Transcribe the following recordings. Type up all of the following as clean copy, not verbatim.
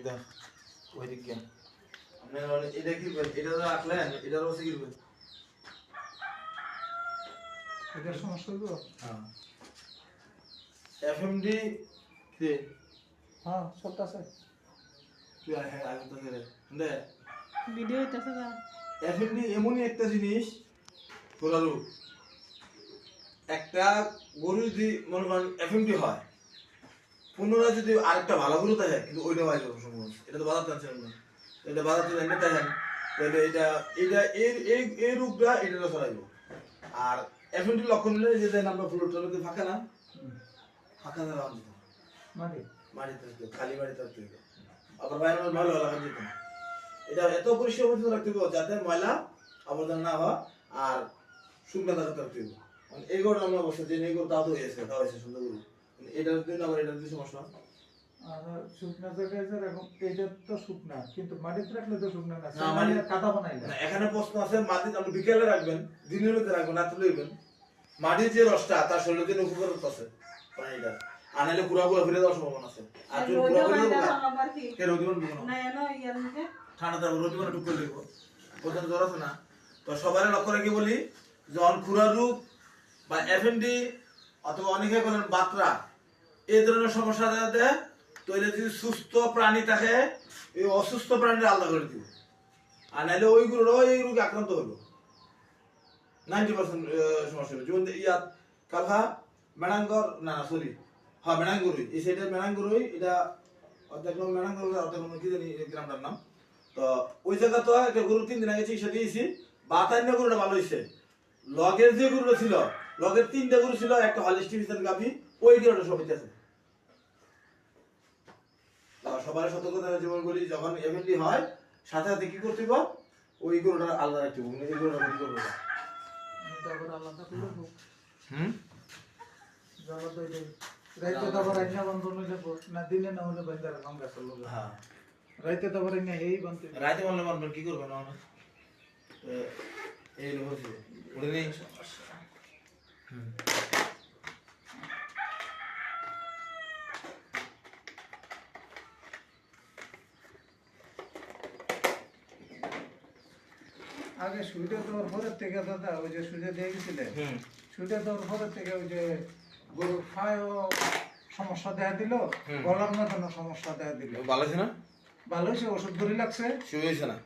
দেখ ওই দিক গিয়া আপনার এটা কি এটা তো রাখলেন এটার ওসে কি করবেন এটার সমস্যা হইব হ্যাঁ এফএমডি কি হ্যাঁ চলতেছে কি আছে আগে তো রে দে ভিডিও হইতাছে না এফএমডি এমনই একটা জিনিস গোলালু একটা গরু যদি মনে করেন এফএমডি হয় পুনরায় যদি আরেকটা ভালো গরু থাকে কিন্তু ওইটা বাইরে সম্ভব এটা তো বাজার চাচ্ছেন না এটা বাজার চাচ্ছেন না দেখেন তাহলে এটা এটা এই রূপটা এটা ছড়াইব আর এফএমডি লক্ষণ হলে যে দেন আমরা ফ্লোরটা লোকে ফাঁকা না ফাঁকা না মানে মাটিতে খালি মাটি থাকতে হবে আবার বাইরে ময়লা লাগা যেত না এটা এত পরিষ্কার পরিচ্ছন্ন রাখতে হবে যাতে ময়লা আবর্জনা না হয় আর শুকনো থাকতে রাখতে হবে এই গরুটা আমরা বসে যে এই গরু তাও তো হয়েছে তাও হয়েছে সুন্দর গরু এটার জন্য আবার এটার কি সমস্যা আর শুকনা জায়গায় যে এরকম এটা তো শুকনা কিন্তু মাটিতে রাখলে তো শুকনা না না, মাটি- কাদা বানাই না এখানে প্রশ্ন আছে মাটি আপনি বিকেলে রাখবেন দিনের মধ্যে রাখবেন রাত্রে লইবেন মাটির যে রসটা তার শরীরের জন্য উপকার আছে পানিটা আনাইলে পুরা পুরা ফিরে যাওয়ার সম্ভাবনা আছে আর যদি পুরা ফিরে যাওয়া কে রোদ দিবেন না এনো ইয়ার মধ্যে ঠান্ডা রোদ দিবেন টুক করে দিব প্রধান জ্বর আছে না তো সবাই লক্ষ্য রেখে বলি যখন খুরা রোগ বা এফএনডি অথবা অনেকে বলেন বাতরা এই ধরনের সমস্যা যাতে তৈরি যদি সুস্থ প্রাণী থাকে এই অসুস্থ প্রাণীর আলাদা করে দিব আর নাহলে ওইগুলোরও এই রোগে আক্রান্ত হলো 90% সমস্যা হবে যেমন ইয়াত কালহা মেনাঙ্গর না সরি হ্যাঁ মেনাঙ্গুরুই এই সাইডের মেনাঙ্গুরুই এটা অর্ধেক মেনাঙ্গুর অর্ধেক কি জানি এই গ্রামটার নাম তো ওই জায়গা তো একটা গরু 3 দিন আগে চিকিৎসা দিয়েছি বাতান্য গরুটা ভালো হয়েছে লগের যে গরুটা ছিল লগের 3টা গরু ছিল একটা হলিস্টিফিশন গাভি ওই গরুটা সব আছে সবার সতর্কতা যেমন বলি যখন এমএলডি হয় সাথে সাথে কি করতে হবে ওই গরুটা আলাদা রাখতে হবে এই গরুটা কি করবে তারপর আলাদা করে দেবো হুম জল তো এটা রাইতে তারপর আইনা বন্ধ হয়ে যাবো না দিনে না হলে বাইরে কাম কাজ করলো হ্যাঁ রাইতে তারপর আইনা এই বন্ধ রাতে বললে মানবেন কি করবেন না এই লোক আছে ওরে নেই হুম আগে সুইটা দেওয়ার পরের থেকে দাদা ওই যে সুইটা দিয়ে গেছিলে সুইটা দেওয়ার পরের থেকে ওই যে গরু খায়ও সমস্যা দেখা দিল গলার মতন সমস্যা দেখা দিল ভালো আছে না ভালো হয়েছে ওষুধ ধরে লাগছে শুয়ে হয়েছে না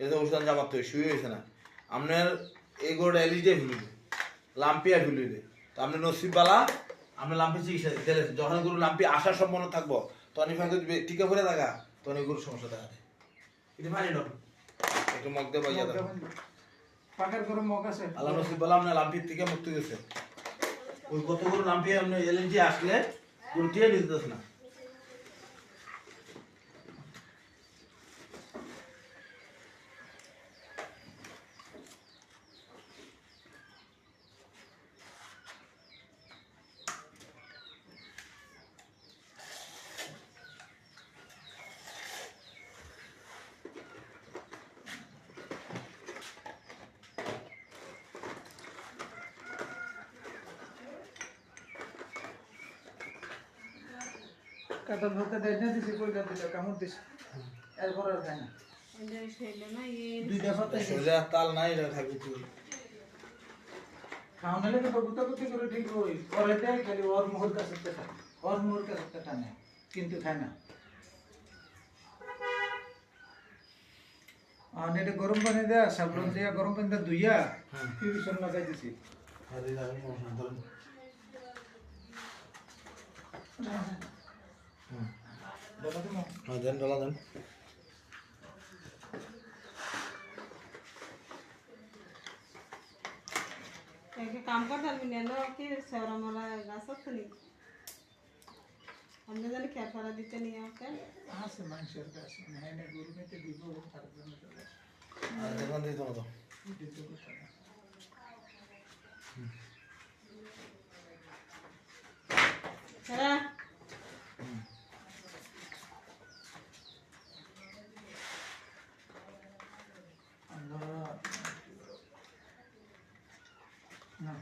এটা ওষুধ জামাত তো শুয়ে হয়েছে না আপনার এই গরুটা এলিজে ফেলবে লাম্পিয়া ফেলবে তো আপনি নসিববালা আপনি লাম্পি চিকিৎসা দিলে যখন গরু লাম্পি আসার সম্ভাবনা থাকবো তখন ফাঁকে টিকা পরে থাকা তখন এই গরুর সমস্যা দেখা দেয় এটা মানি না একটু মগ দিয়ে বাইয়া দাও পাকের গরম মগ আছে আল্লাহ নসিববালা আপনার লাম্পির থেকে মুক্তি গেছে ওই কত গরু লাম্পি আপনি এলএনজি আসলে গরু টিয়া নিতে না কাটা ধরতে দেয় না দিছি কই দিল কামড় দিছে এরপর আর খায় না এটা ছেলে না এই দুইটা পাতা শরীরে তাল নাই এটা থাকবে কি খাওয়ানো লেগে বগুতা গুতি করে ঠিক ওই পরে দেয় খালি ওর মুহূর কাছে টানে ওর মুহূর কাছে টানে কিন্তু খায় না আর এটা গরম পানি দেয়া সাবলন দিয়া গরম পানি দেয়া ধুইয়া টিউশন লাগাই দিছি আরে দাঁড়ান সমস্যা ধরেন দেখা দিমো হ্যাঁ দেন ডলা দেন एक काम कर डाल बिना लो कि सेवरा मला गासत नहीं हमने जाने क्या फरा देते नहीं आपके আছে মানুষের কাছে না গরু মেতে দিব তার জন্য চলে আর দোকান দিতে না তো দিতে বসে चला Allah. Nah,